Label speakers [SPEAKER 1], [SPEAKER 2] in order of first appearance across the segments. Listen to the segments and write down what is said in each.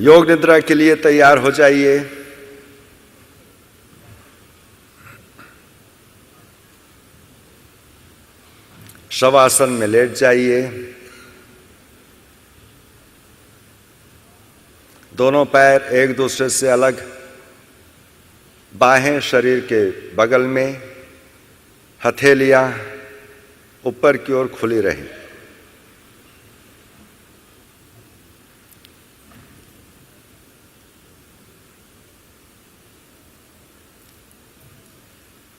[SPEAKER 1] योग निद्रा के लिए तैयार हो जाइए। शवासन में लेट जाइए। दोनों पैर एक दूसरे से अलग, बाहें शरीर के बगल में, हथेलियां ऊपर की ओर खुली रहें।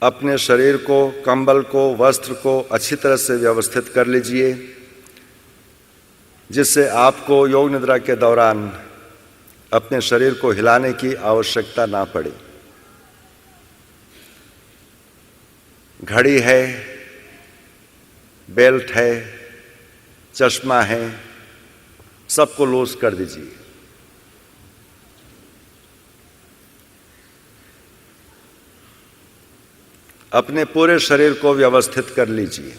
[SPEAKER 1] अपने शरीर को, कंबल को, वस्त्र को अच्छी तरह से व्यवस्थित कर लीजिए, जिससे आपको योग निद्रा के दौरान अपने शरीर को हिलाने की आवश्यकता ना पड़े। घड़ी है, बेल्ट है, चश्मा है, सबको लूज कर दीजिए। अपने पूरे शरीर को व्यवस्थित कर लीजिए।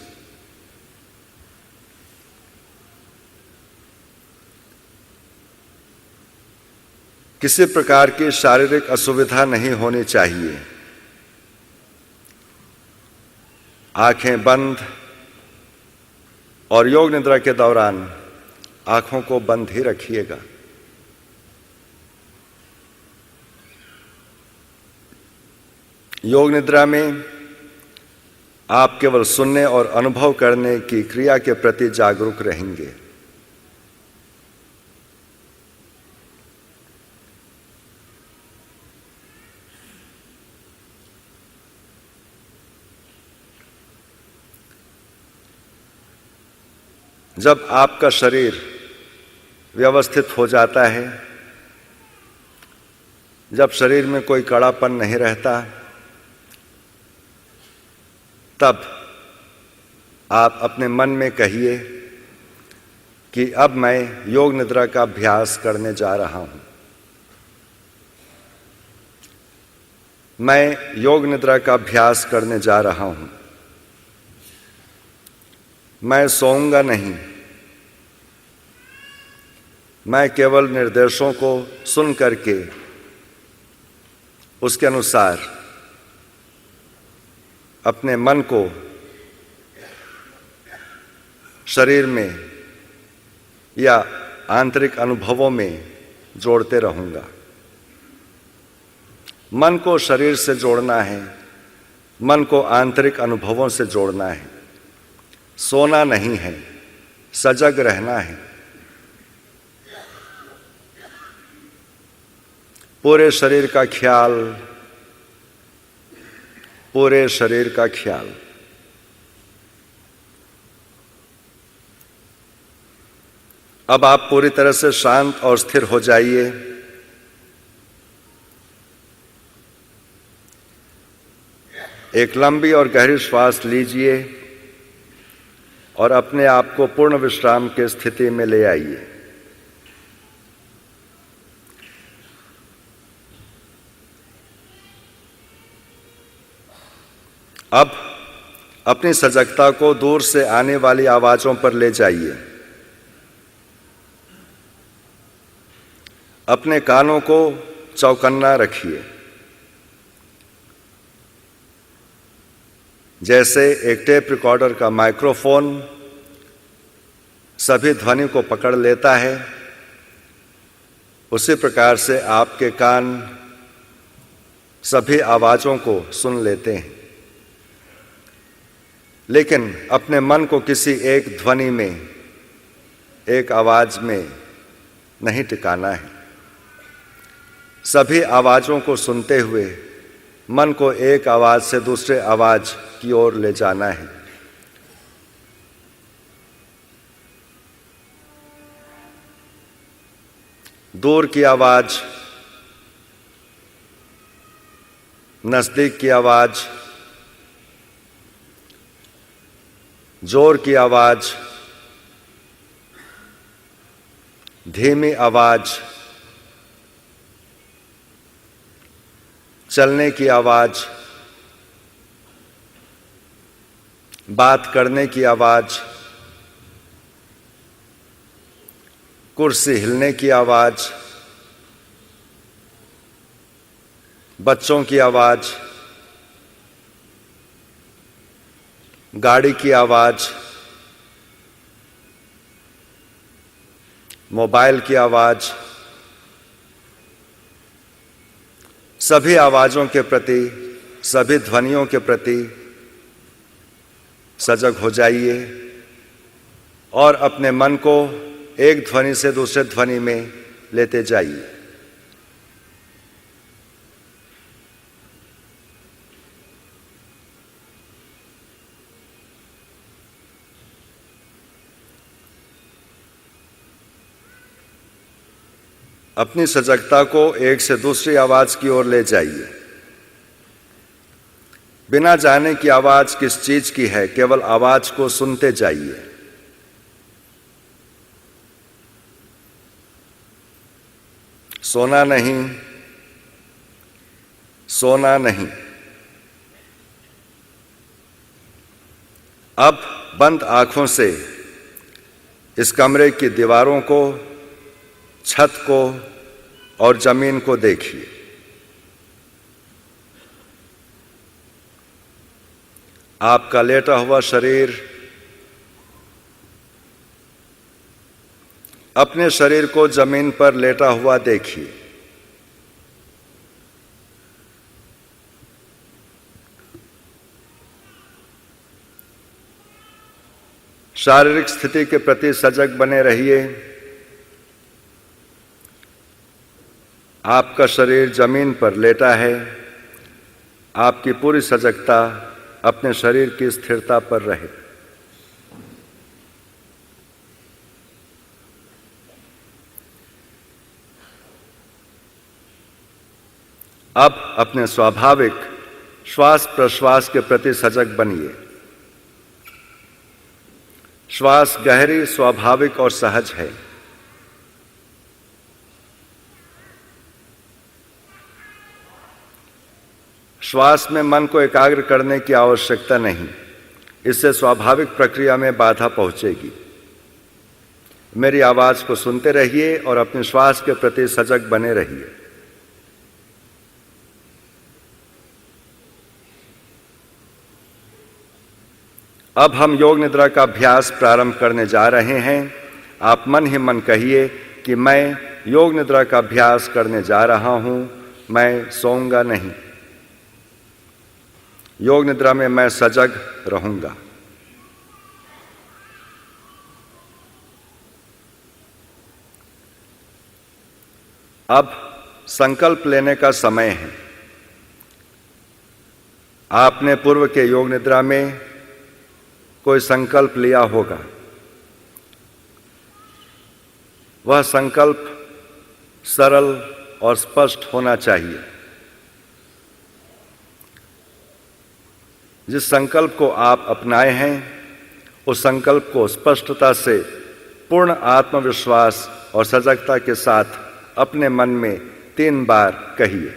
[SPEAKER 1] किसी प्रकार की शारीरिक असुविधा नहीं होनी चाहिए। आंखें बंद, और योग निद्रा के दौरान आंखों को बंद ही रखिएगा। योग निद्रा में आप केवल सुनने और अनुभव करने की क्रिया के प्रति जागरूक रहेंगे। जब आपका शरीर व्यवस्थित हो जाता है, जब शरीर में कोई कड़ापन नहीं रहता, तब आप अपने मन में कहिए कि अब मैं योग निद्रा का अभ्यास करने जा रहा हूं। मैं योग निद्रा का अभ्यास करने जा रहा हूं। मैं सोऊंगा नहीं। मैं केवल निर्देशों को सुन करके उसके अनुसार अपने मन को शरीर में या आंतरिक अनुभवों में जोड़ते रहूंगा। मन को शरीर से जोड़ना है, मन को आंतरिक अनुभवों से जोड़ना है। सोना नहीं है, सजग रहना है। पूरे शरीर का ख्याल, पूरे शरीर का ख्याल। अब आप पूरी तरह से शांत और स्थिर हो जाइए। एक लंबी और गहरी श्वास लीजिए और अपने आप को पूर्ण विश्राम की स्थिति में ले आइए। अब अपनी सजगता को दूर से आने वाली आवाजों पर ले जाइए। अपने कानों को चौकन्ना रखिए। जैसे एक टेप रिकॉर्डर का माइक्रोफोन सभी ध्वनि को पकड़ लेता है, उसी प्रकार से आपके कान सभी आवाजों को सुन लेते हैं। लेकिन अपने मन को किसी एक ध्वनि में, एक आवाज में नहीं टिकाना है। सभी आवाजों को सुनते हुए मन को एक आवाज से दूसरे आवाज की ओर ले जाना है। दूर की आवाज, नजदीक की आवाज, जोर की आवाज, धीमी आवाज, चलने की आवाज, बात करने की आवाज, कुर्सी हिलने की आवाज, बच्चों की आवाज़, गाड़ी की आवाज़, मोबाइल की आवाज़, सभी आवाज़ों के प्रति, सभी ध्वनियों के प्रति सजग हो जाइए और अपने मन को एक ध्वनि से दूसरे ध्वनि में लेते जाइए। अपनी सजगता को एक से दूसरी आवाज़ की ओर ले जाइए। बिना जाने कि आवाज़ किस चीज़ की है, केवल आवाज़ को सुनते जाइए। सोना नहीं, सोना नहीं। अब बंद आंखों से इस कमरे की दीवारों को, छत को और जमीन को देखिए। आपका लेटा हुआ शरीर, अपने शरीर को जमीन पर लेटा हुआ देखिए। शारीरिक स्थिति के प्रति सजग बने रहिए। आपका शरीर जमीन पर लेटा है। आपकी पूरी सजगता अपने शरीर की स्थिरता पर रहे। अब अपने स्वाभाविक श्वास प्रश्वास के प्रति सजग बनिए। श्वास गहरी, स्वाभाविक और सहज है। श्वास में मन को एकाग्र करने की आवश्यकता नहीं, इससे स्वाभाविक प्रक्रिया में बाधा पहुंचेगी। मेरी आवाज को सुनते रहिए और अपने श्वास के प्रति सजग बने रहिए। अब हम योग निद्रा का अभ्यास प्रारंभ करने जा रहे हैं। आप मन ही मन कहिए कि मैं योग निद्रा का अभ्यास करने जा रहा हूं, मैं सोऊंगा नहीं। योग निद्रा में मैं सजग रहूंगा। अब संकल्प लेने का समय है। आपने पूर्व के योग निद्रा में कोई संकल्प लिया होगा। वह संकल्प सरल और स्पष्ट होना चाहिए। जिस संकल्प को आप अपनाए हैं, उस संकल्प को स्पष्टता से, पूर्ण आत्मविश्वास और सजगता के साथ अपने मन में 3 बार कहिए।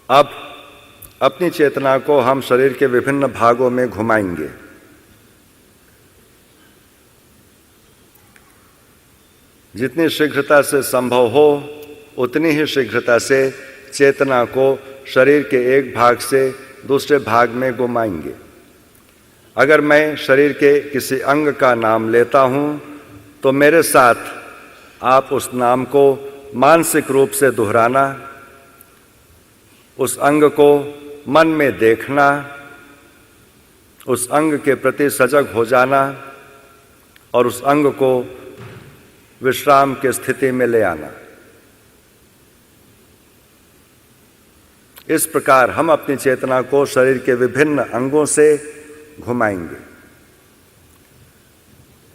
[SPEAKER 1] अब अपनी चेतना को हम शरीर के विभिन्न भागों में घुमाएंगे। जितनी शीघ्रता से संभव हो, उतनी ही शीघ्रता से चेतना को शरीर के एक भाग से दूसरे भाग में घुमाएंगे। अगर मैं शरीर के किसी अंग का नाम लेता हूँ, तो मेरे साथ आप उस नाम को मानसिक रूप से दोहराना, उस अंग को मन में देखना, उस अंग के प्रति सजग हो जाना और उस अंग को विश्राम की स्थिति में ले आना। इस प्रकार हम अपनी चेतना को शरीर के विभिन्न अंगों से घुमाएंगे,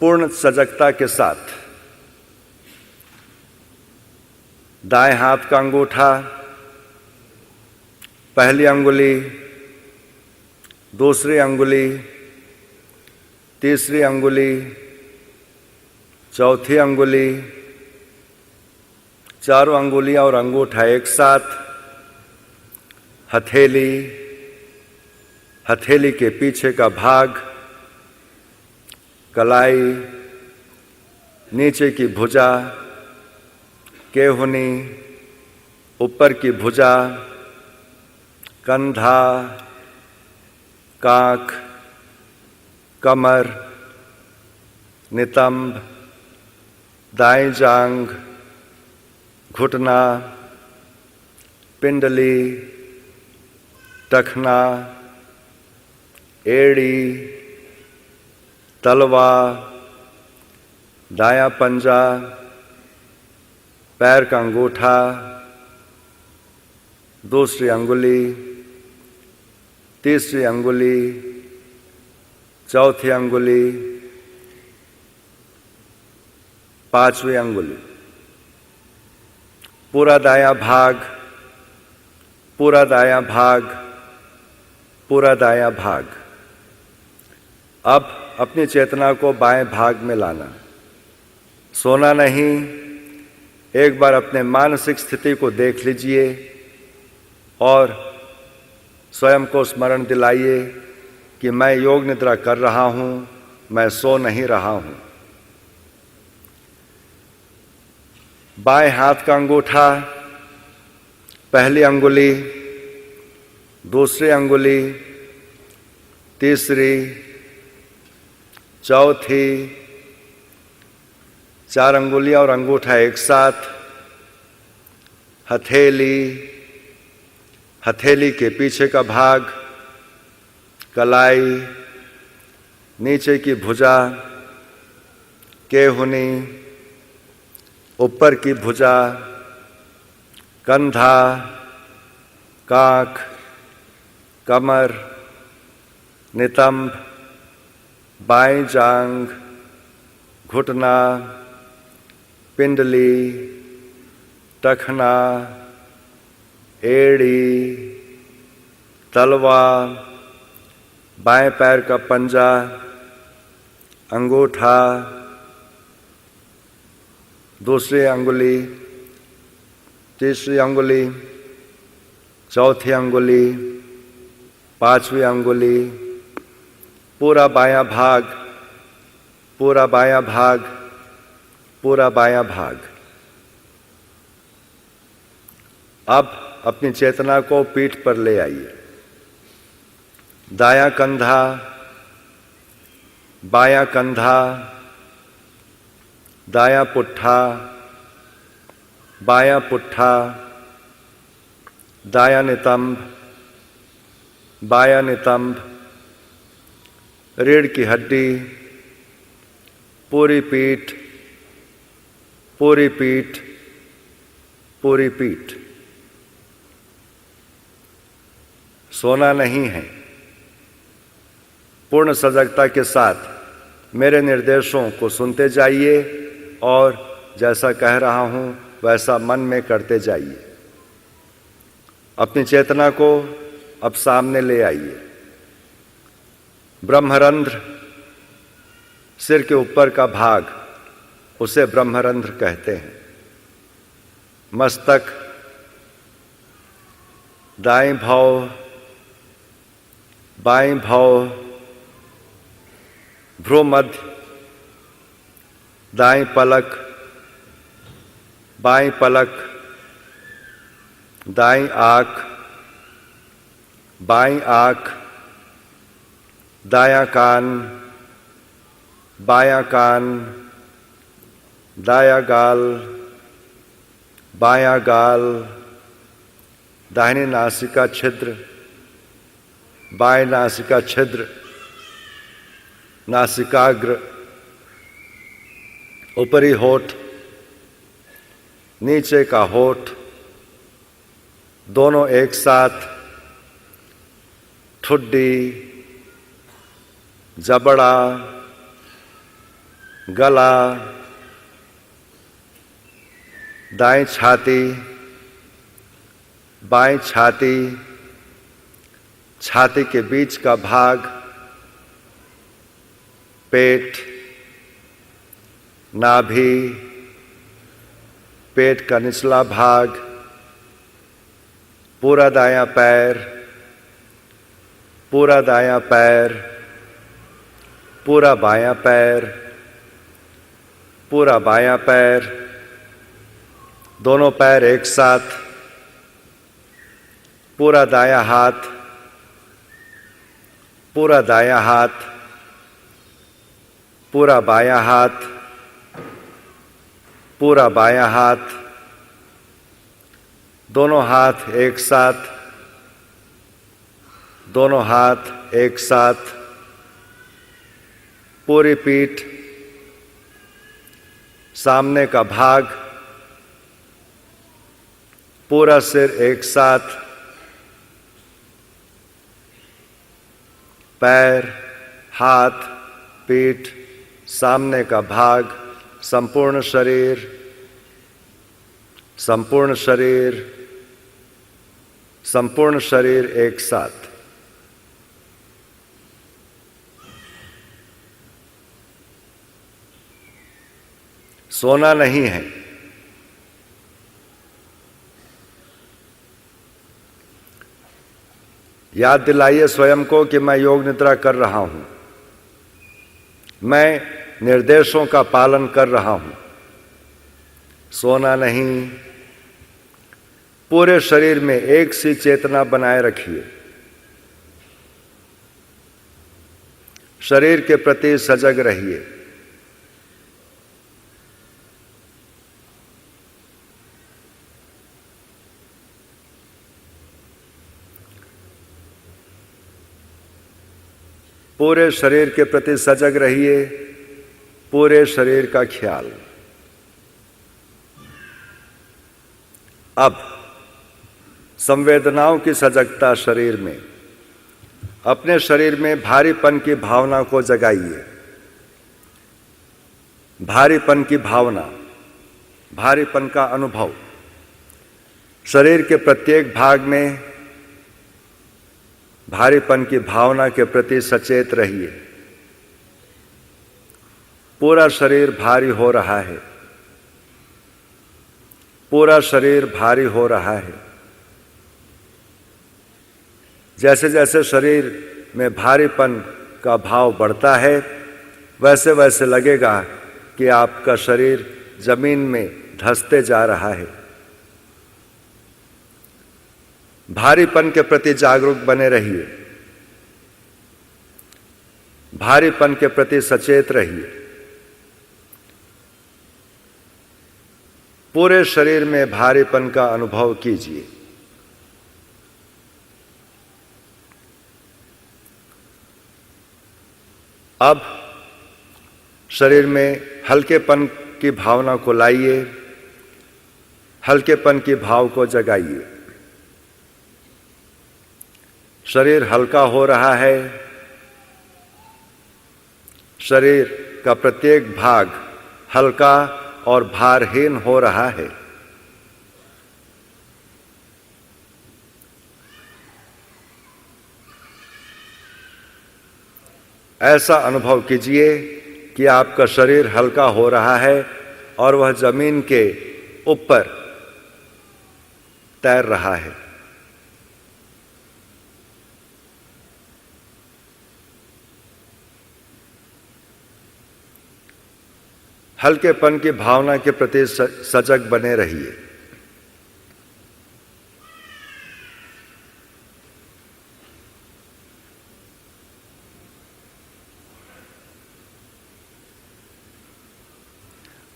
[SPEAKER 1] पूर्ण सजगता के साथ। दाएं हाथ का अंगूठा, पहली अंगुली, दूसरी अंगुली, तीसरी अंगुली, चौथी अंगुली, चारों अंगुलियां और अंगूठा एक साथ, हथेली, हथेली के पीछे का भाग, कलाई, नीचे की भुजा, केहुनी, ऊपर की भुजा, कंधा, काख, कमर, नितंब, दाएं जांघ, घुटना, पिंडली, टखना, एड़ी, तलवा, दायां पंजा, पैर का अंगूठा, दूसरी अंगुली, तीसरी अंगुली, चौथी अंगुली, पांचवी अंगुली, पूरा दायां भाग, पूरा दायां भाग, पूरा दायां भाग। अब अपनी चेतना को बाएं भाग में लाना, सोना नहीं। एक बार अपने मानसिक स्थिति को देख लीजिए और स्वयं को स्मरण दिलाइए कि मैं योग निद्रा कर रहा हूं, मैं सो नहीं रहा हूं। बाएं हाथ का अंगूठा, पहली अंगुली, दूसरी अंगुली, तीसरी, चौथी, 4 अंगुलियां और अंगूठा एक साथ, हथेली, हथेली के पीछे का भाग, कलाई, नीचे की भुजा, केहुनी, ऊपर की भुजा, कंधा, काख, कमर, नितंब, बाएं जांघ, घुटना, पिंडली, टखना, एड़ी, तलवा, बाएं पैर का पंजा, अंगूठा, दूसरी अंगुली, तीसरी अंगुली, चौथी अंगुली, पांचवी अंगुली, पूरा बायां भाग, पूरा बायां भाग, पूरा बायां भाग। अब अपनी चेतना को पीठ पर ले आइए। दायां कंधा, बायां कंधा, दायां पुट्ठा, बायां पुट्ठा, दायां नितंब, बायां नितंब, रीढ़ की हड्डी, पूरी पीठ, पूरी पीठ, पूरी पीठ। सोना नहीं है। पूर्ण सजगता के साथ मेरे निर्देशों को सुनते जाइए और जैसा कह रहा हूं वैसा मन में करते जाइए। अपनी चेतना को अब सामने ले आइए। ब्रह्मरंध्र, सिर के ऊपर का भाग, उसे ब्रह्मरंध्र कहते हैं। मस्तक, दाएं भौं, बाएं भौं, भ्रूमध्य, दाएं पलक, बाएं पलक, दाएं आँख, बाएं आँख, दायां कान, बायां कान, दायां गाल, बायां गाल, दाहिनी नासिका छिद्र, बाएं नासिका छिद्र, नासिकाग्र, ऊपरी होठ, नीचे का होठ, दोनों एक साथ, ठुड्डी, जबड़ा, गला, दाएं छाती, बाएं छाती, छाती के बीच का भाग, पेट, नाभि, पेट का निचला भाग, पूरा दायां पैर, पूरा दायां पैर, पूरा बायां पैर, पूरा बायां पैर, दोनों पैर एक साथ, पूरा दायां हाथ, पूरा दायां हाथ, पूरा बायां हाथ, पूरा बायां हाथ, दोनों हाथ एक साथ, दोनों हाथ एक साथ, पूरी पीठ, सामने का भाग, पूरा सिर एक साथ, पैर, हाथ, पीठ, सामने का भाग, संपूर्ण शरीर, संपूर्ण शरीर, संपूर्ण शरीर एक साथ। सोना नहीं है। याद दिलाइए स्वयं को कि मैं योग निद्रा कर रहा हूं, मैं निर्देशों का पालन कर रहा हूं। सोना नहीं। पूरे शरीर में एक सी चेतना बनाए रखिए। शरीर के प्रति सजग रहिए। पूरे शरीर के प्रति सजग रहिए, पूरे शरीर का ख्याल। अब संवेदनाओं की सजगता शरीर में, अपने शरीर में भारीपन की भावना को जगाइए। भारीपन की भावना, भारीपन का अनुभव। शरीर के प्रत्येक भाग में भारीपन की भावना के प्रति सचेत रहिए। पूरा शरीर भारी हो रहा है, पूरा शरीर भारी हो रहा है। जैसे जैसे शरीर में भारीपन का भाव बढ़ता है, वैसे वैसे लगेगा कि आपका शरीर जमीन में धंसते जा रहा है। भारीपन के प्रति जागरूक बने रहिए, भारीपन के प्रति सचेत रहिए। पूरे शरीर में भारीपन का अनुभव कीजिए। अब शरीर में हल्केपन की भावना को लाइए, हल्केपन की भाव को जगाइए। शरीर हल्का हो रहा है, शरीर का प्रत्येक भाग हल्का और भारहीन हो रहा है। ऐसा अनुभव कीजिए कि आपका शरीर हल्का हो रहा है और वह जमीन के ऊपर तैर रहा है। हल्केपन की भावना के प्रति सजग बने रहिए।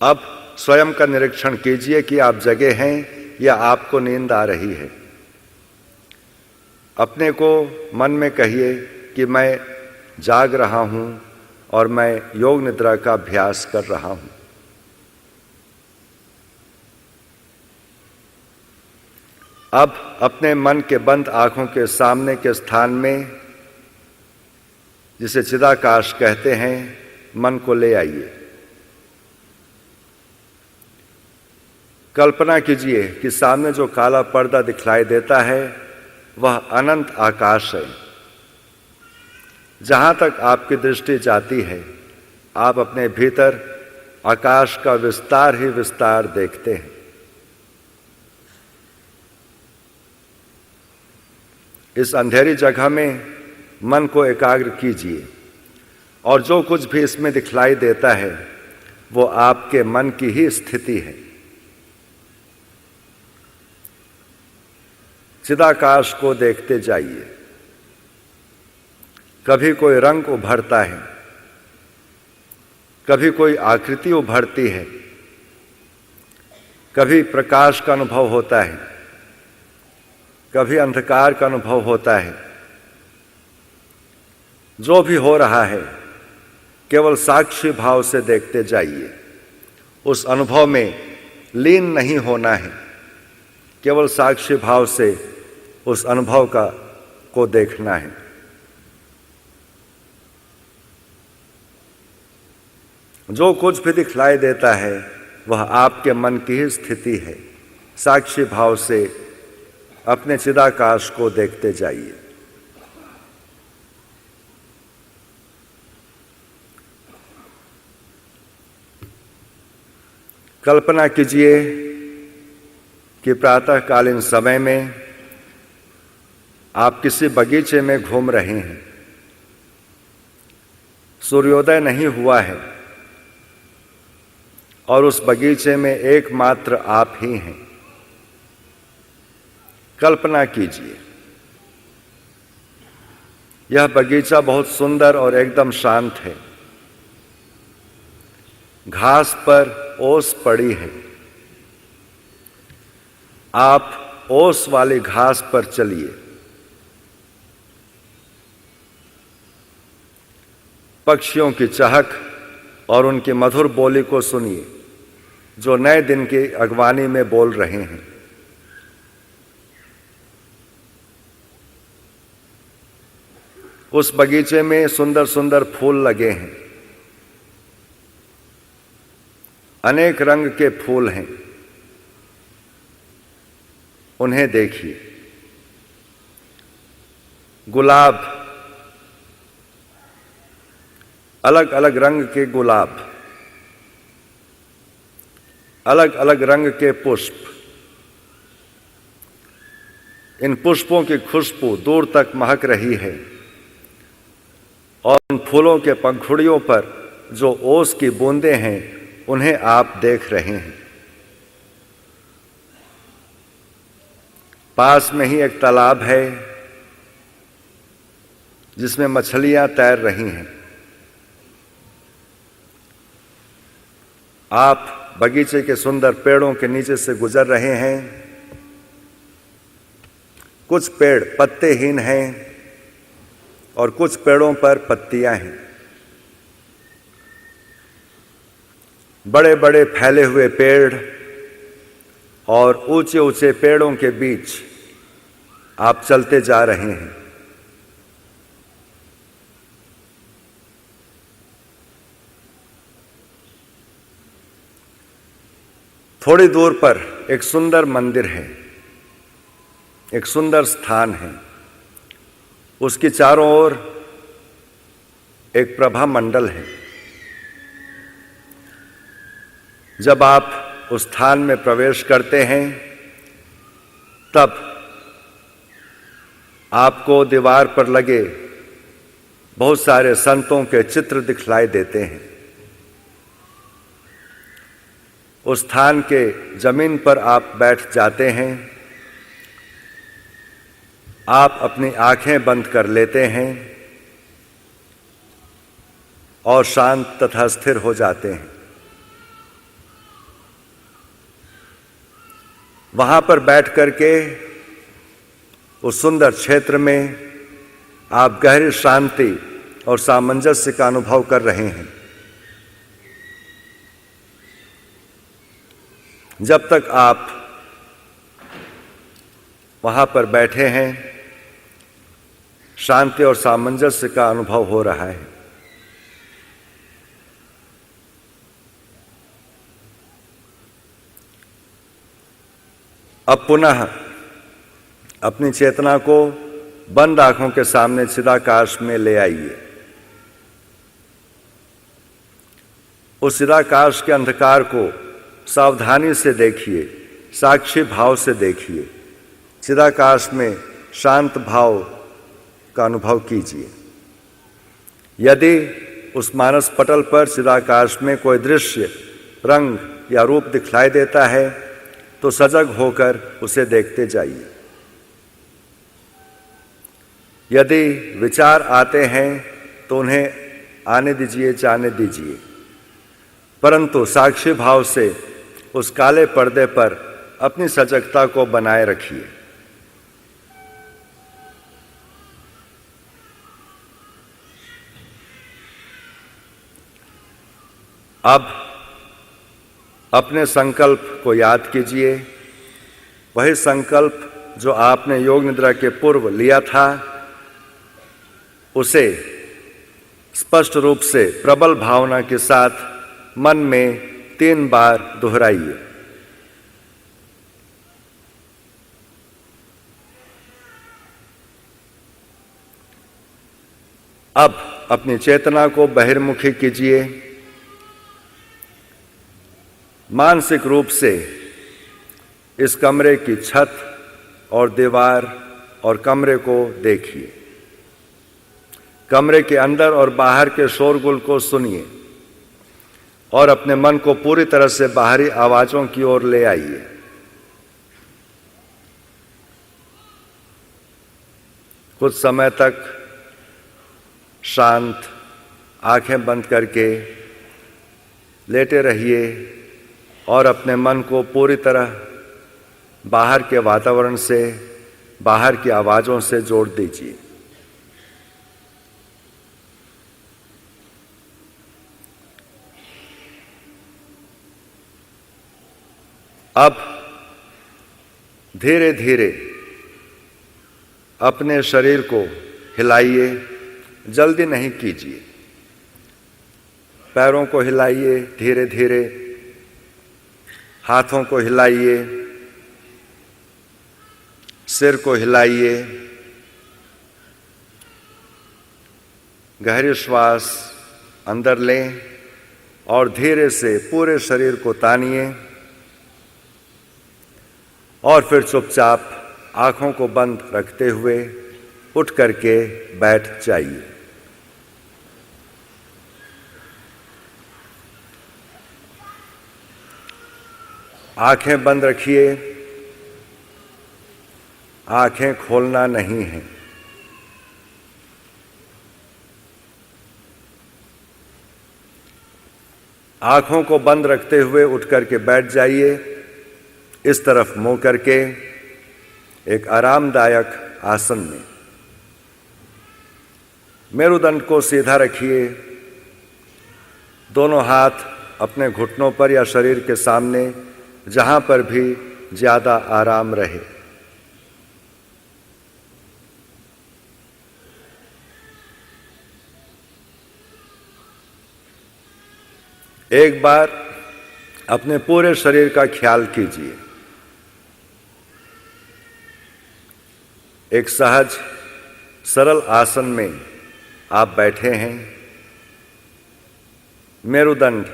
[SPEAKER 1] अब स्वयं का निरीक्षण कीजिए कि आप जगे हैं या आपको नींद आ रही है। अपने को मन में कहिए कि मैं जाग रहा हूं और मैं योग निद्रा का अभ्यास कर रहा हूं। अब अपने मन के बंद आंखों के सामने के स्थान में, जिसे चिदाकाश कहते हैं, मन को ले आइए। कल्पना कीजिए कि सामने जो काला पर्दा दिखलाई देता है वह अनंत आकाश है। जहां तक आपकी दृष्टि जाती है, आप अपने भीतर आकाश का विस्तार ही विस्तार देखते हैं। इस अंधेरी जगह में मन को एकाग्र कीजिए और जो कुछ भी इसमें दिखलाई देता है वो आपके मन की ही स्थिति है। चिदाकाश को देखते जाइए। कभी कोई रंग उभरता है, कभी कोई आकृति उभरती है, कभी प्रकाश का अनुभव होता है, कभी अंधकार का अनुभव होता है। जो भी हो रहा है केवल साक्षी भाव से देखते जाइए। उस अनुभव में लीन नहीं होना है, केवल साक्षी भाव से उस अनुभव को देखना है। जो कुछ भी दिखलाई देता है वह आपके मन की ही स्थिति है। साक्षी भाव से अपने चिदाकाश को देखते जाइए। कल्पना कीजिए कि प्रातःकालीन समय में आप किसी बगीचे में घूम रहे हैं। सूर्योदय नहीं हुआ है और उस बगीचे में एकमात्र आप ही हैं। कल्पना कीजिए, यह बगीचा बहुत सुंदर और एकदम शांत है। घास पर ओस पड़ी है। आप ओस वाली घास पर चलिए। पक्षियों की चहक और उनकी मधुर बोली को सुनिए जो नए दिन की अगवानी में बोल रहे हैं। उस बगीचे में सुंदर सुंदर फूल लगे हैं। अनेक रंग के फूल हैं, उन्हें देखिए। गुलाब, अलग अलग रंग के गुलाब, अलग अलग रंग के पुष्प। इन पुष्पों की खुशबू दूर तक महक रही है और उन फूलों के पंखुड़ियों पर जो ओस की बूंदें हैं उन्हें आप देख रहे हैं। पास में ही एक तालाब है जिसमें मछलियां तैर रही हैं। आप बगीचे के सुंदर पेड़ों के नीचे से गुजर रहे हैं। कुछ पेड़ पत्तेहीन हैं और कुछ पेड़ों पर पत्तियां हैं। बड़े बड़े फैले हुए पेड़ और ऊंचे ऊंचे पेड़ों के बीच आप चलते जा रहे हैं। थोड़ी दूर पर एक सुंदर मंदिर है, एक सुंदर स्थान है। उसके चारों ओर एक प्रभा मंडल है। जब आप उस स्थान में प्रवेश करते हैं तब आपको दीवार पर लगे बहुत सारे संतों के चित्र दिखलाई देते हैं। उस स्थान के जमीन पर आप बैठ जाते हैं। आप अपनी आंखें बंद कर लेते हैं और शांत तथा स्थिर हो जाते हैं। वहां पर बैठ करके उस सुंदर क्षेत्र में आप गहरी शांति और सामंजस्य का अनुभव कर रहे हैं। जब तक आप वहां पर बैठे हैं शांति और सामंजस्य का अनुभव हो रहा है। अब पुनः अपनी चेतना को बंद आंखों के सामने चिदाकाश में ले आइए। उस चिदाकाश के अंधकार को सावधानी से देखिए, साक्षी भाव से देखिए। चिदाकाश में शांत भाव का अनुभव कीजिए। यदि उस मानस पटल पर चिदाकाश में कोई दृश्य, रंग या रूप दिखलाई देता है तो सजग होकर उसे देखते जाइए। यदि विचार आते हैं तो उन्हें आने दीजिए, जाने दीजिए, परंतु साक्षी भाव से उस काले पर्दे पर अपनी सजगता को बनाए रखिए। अब अपने संकल्प को याद कीजिए। वही संकल्प जो आपने योग निद्रा के पूर्व लिया था, उसे स्पष्ट रूप से प्रबल भावना के साथ मन में 3 बार दोहराइए। अब अपनी चेतना को बहिर्मुखी कीजिए। मानसिक रूप से इस कमरे की छत और दीवार और कमरे को देखिए। कमरे के अंदर और बाहर के शोरगुल को सुनिए और अपने मन को पूरी तरह से बाहरी आवाजों की ओर ले आइए। कुछ समय तक शांत आंखें बंद करके लेटे रहिए और अपने मन को पूरी तरह बाहर के वातावरण से, बाहर की आवाजों से जोड़ दीजिए। अब धीरे धीरे अपने शरीर को हिलाइए, जल्दी नहीं कीजिए। पैरों को हिलाइए धीरे धीरे, हाथों को हिलाइए, सिर को हिलाइए। गहरी श्वास अंदर लें और धीरे से पूरे शरीर को तानिए और फिर चुपचाप आंखों को बंद रखते हुए उठ करके बैठ जाइए। आंखें बंद रखिए, आंखें खोलना नहीं है। आंखों को बंद रखते हुए उठ करके बैठ जाइए, इस तरफ मुंह करके एक आरामदायक आसन में। मेरुदंड को सीधा रखिए। दोनों हाथ अपने घुटनों पर या शरीर के सामने, जहां पर भी ज्यादा आराम रहे। एक बार अपने पूरे शरीर का ख्याल कीजिए। एक सहज सरल आसन में आप बैठे हैं। मेरुदंड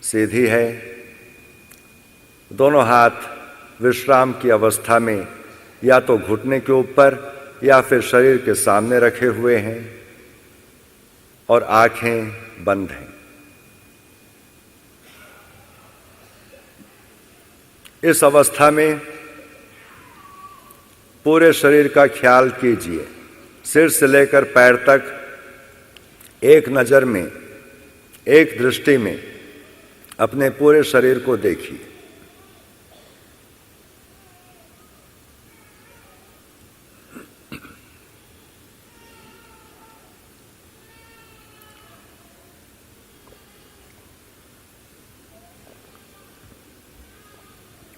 [SPEAKER 1] सीधी है। दोनों हाथ विश्राम की अवस्था में या तो घुटने के ऊपर या फिर शरीर के सामने रखे हुए हैं और आंखें बंद हैं। इस अवस्था में पूरे शरीर का ख्याल कीजिए। सिर से लेकर पैर तक एक नज़र में, एक दृष्टि में अपने पूरे शरीर को देखिए।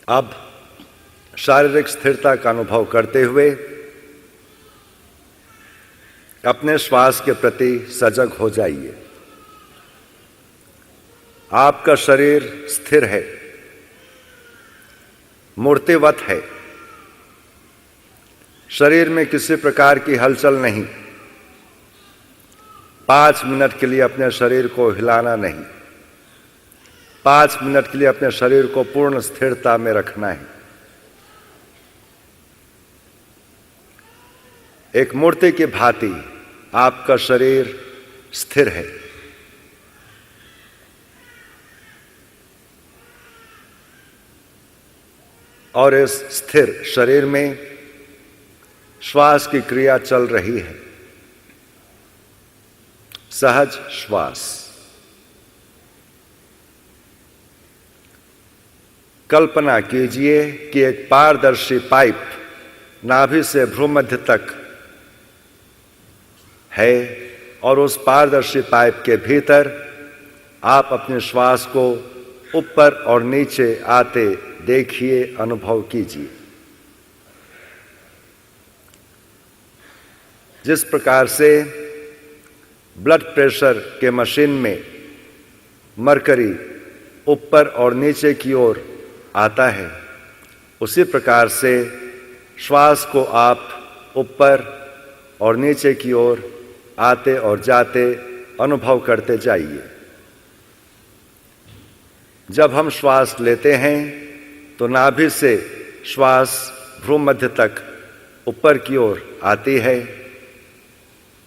[SPEAKER 1] अब शारीरिक स्थिरता का अनुभव करते हुए अपने श्वास के प्रति सजग हो जाइए। आपका शरीर स्थिर है, मूर्तिवत है। शरीर में किसी प्रकार की हलचल नहीं। 5 मिनट के लिए अपने शरीर को हिलाना नहीं। 5 मिनट के लिए अपने शरीर को पूर्ण स्थिरता में रखना है। एक मूर्ति की भांति आपका शरीर स्थिर है। और इस स्थिर शरीर में श्वास की क्रिया चल रही है, सहज श्वास। कल्पना कीजिए कि एक पारदर्शी पाइप नाभि से भ्रूमध्य तक है और उस पारदर्शी पाइप के भीतर आप अपने श्वास को ऊपर और नीचे आते देखिए, अनुभव कीजिए। जिस प्रकार से ब्लड प्रेशर के मशीन में मरकरी ऊपर और नीचे की ओर आता है, उसी प्रकार से श्वास को आप ऊपर और नीचे की ओर आते और जाते अनुभव करते जाइए। जब हम श्वास लेते हैं तो नाभि से श्वास भ्रूमध्य तक ऊपर की ओर आती है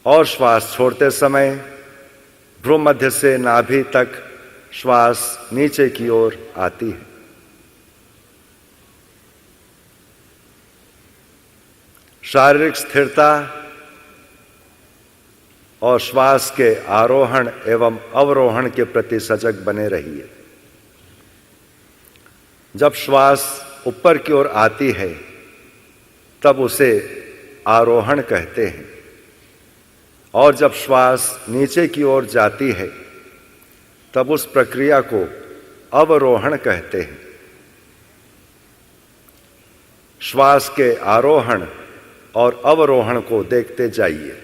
[SPEAKER 1] और श्वास छोड़ते समय भ्रूमध्य से नाभि तक श्वास नीचे की ओर आती है। शारीरिक स्थिरता और श्वास के आरोहण एवं अवरोहण के प्रति सजग बने रहिए। जब श्वास ऊपर की ओर आती है तब उसे आरोहण कहते हैं, और जब श्वास नीचे की ओर जाती है तब उस प्रक्रिया को अवरोहण कहते हैं। श्वास के आरोहण और अवरोहण को देखते जाइए।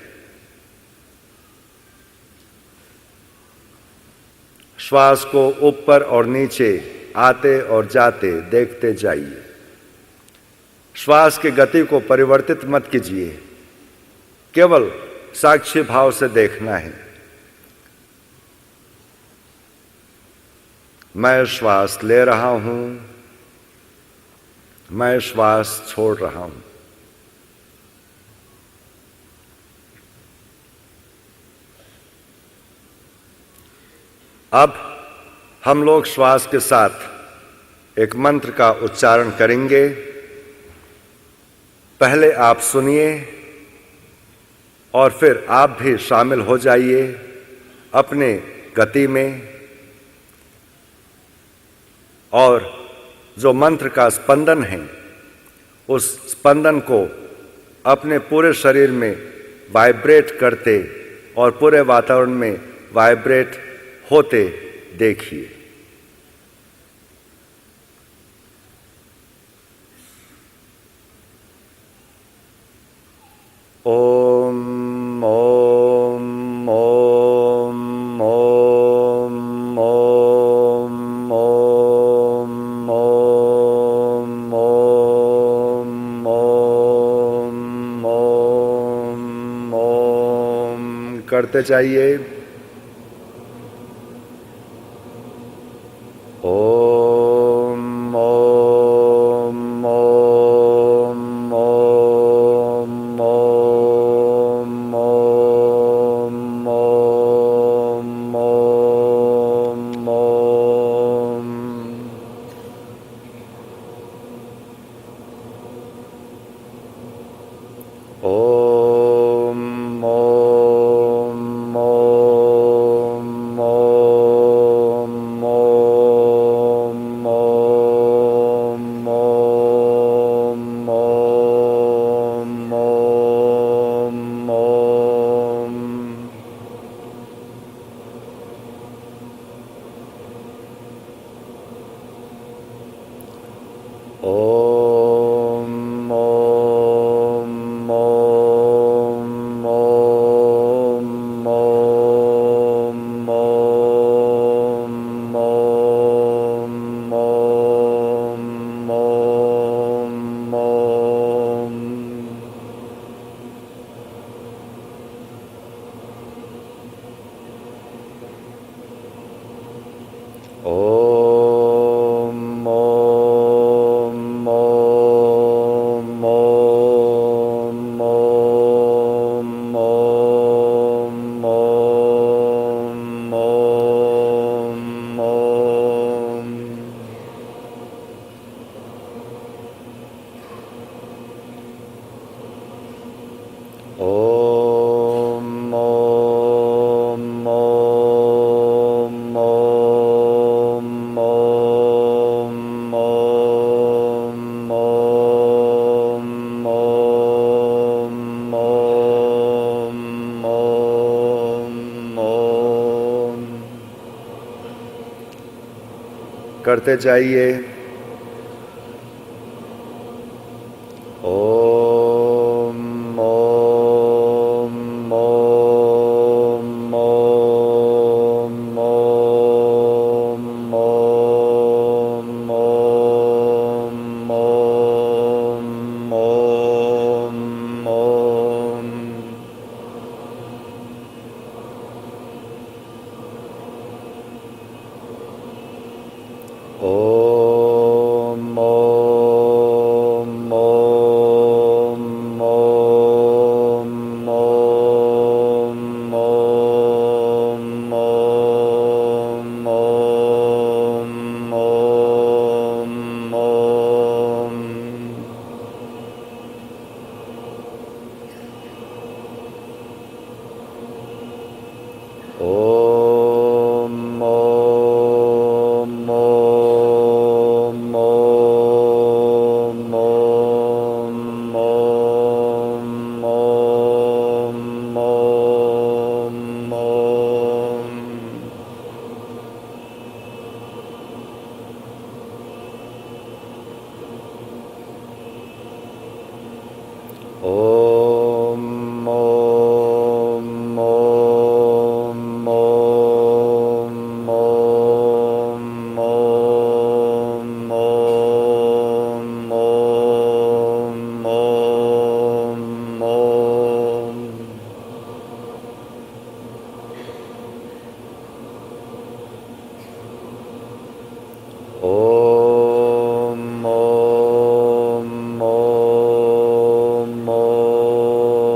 [SPEAKER 1] श्वास को ऊपर और नीचे आते और जाते देखते जाइए। श्वास की गति को परिवर्तित मत कीजिए, केवल साक्षी भाव से देखना है। मैं श्वास ले रहा हूं, मैं श्वास छोड़ रहा हूं। अब हम लोग श्वास के साथ एक मंत्र का उच्चारण करेंगे। पहले आप सुनिए और फिर आप भी शामिल हो जाइए अपने गति में, और जो मंत्र का स्पंदन है उस स्पंदन को अपने पूरे शरीर में वाइब्रेट करते और पूरे वातावरण में वाइब्रेट होते देखिए। ओम ओम ओम ओम ओम ओम ओम ओम ओम ओम ओम करते जाइए। ओम ओम ओम ओम ओम ओम ओम ओम ओम। ओम ओम ओम ओम ओम ओम ओम ओम ओम ओम। ओम ओम ओम करते जाइए। ओम ओम ओम ओम ओम ओम ओम ओम ओम। ओम ओम ओम ओम ओम ओम ओम ओम ओम। ओम ओम ओम ओम ओम ओम ओम ओम ओम। ओम ओम ओम ओम ओम ओम ओम ओम ओम ओम। ओम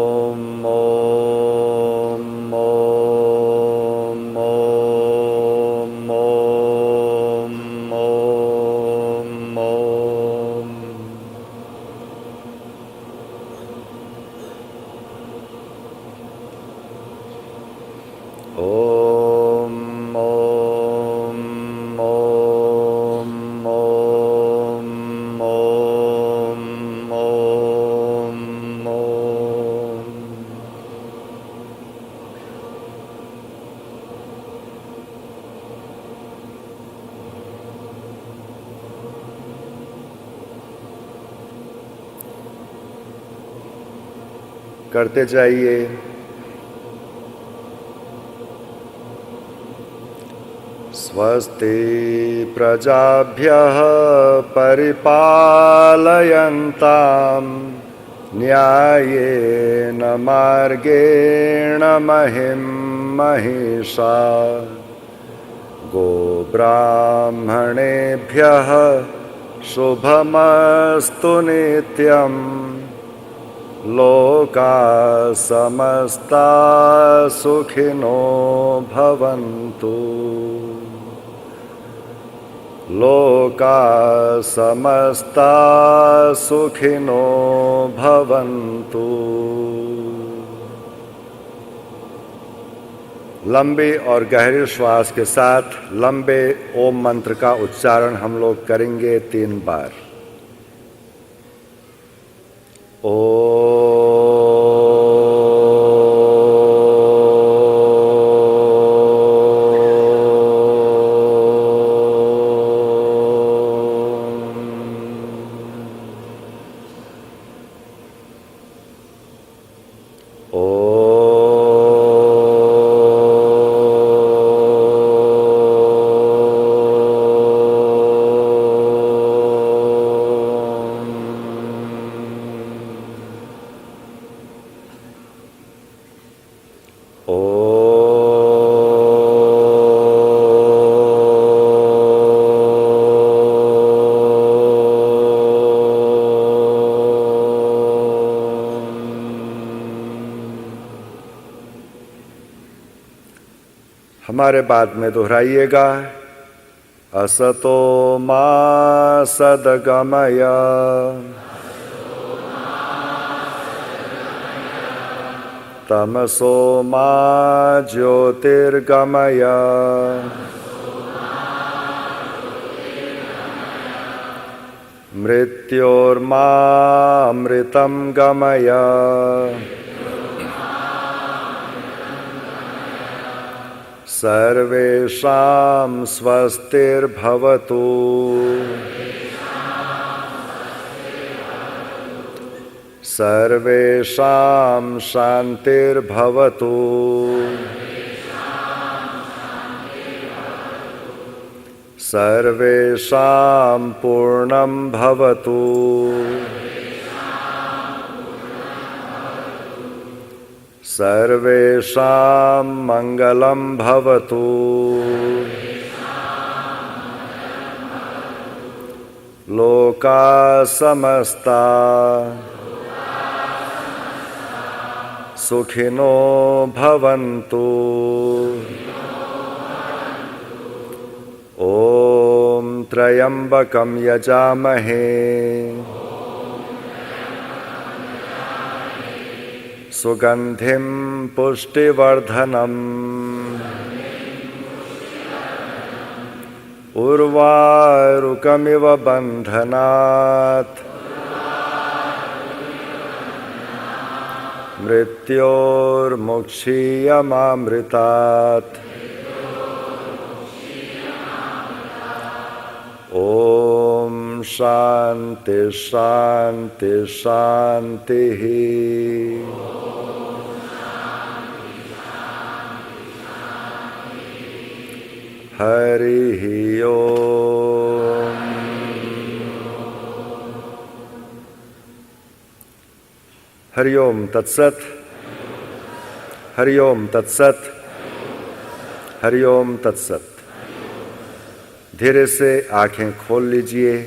[SPEAKER 1] ओम ओम ओम ओम ओम ओम ओम ओम ओम। ओम ओम ओम ओम ओम ओम ओम। करते जाइए। स्वस्ति प्रजाभ्यः परिपालयन्तां न्यायेन मार्गेण महिं महिषा। गोब्राह्मणेभ्यः शुभमस्तु नित्यं। लोकाः समस्ताः सुखिनो भवन्तु। लोकाः समस्ताः सुखिनो भवन्तु। लंबे और गहरे श्वास के साथ लंबे ओम मंत्र का उच्चारण हम लोग करेंगे 3 बार। हमारे बाद में दोहराइएगा। असतो मा सद्गमय तमसो मा ज्योतिर्गमय मृत्योर्मामृतं गमय सर्वेषां स्वस्तिर्भवतु। सर्वेषां शान्तिर्भवतु। सर्वेषां पूर्णं भवतु। सर्वेषां मङ्गलं भवतु। लोकाः समस्ताः सुखिनो भवन्तु। ॐ त्र्यम्बकं यजामहे सुगन्धिं पुष्टिवर्धनम् उर्वारुकमिव बन्धनात् मृत्योर्मुक्षीयमामृतात्। ॐ शान्ति शान्ति शान्तिः। हरिः ओम्। हरि ओम तत्सत। हरि ओम तत्सत। हरि ओम तत्सत। धीरे से आंखें खोल लीजिए।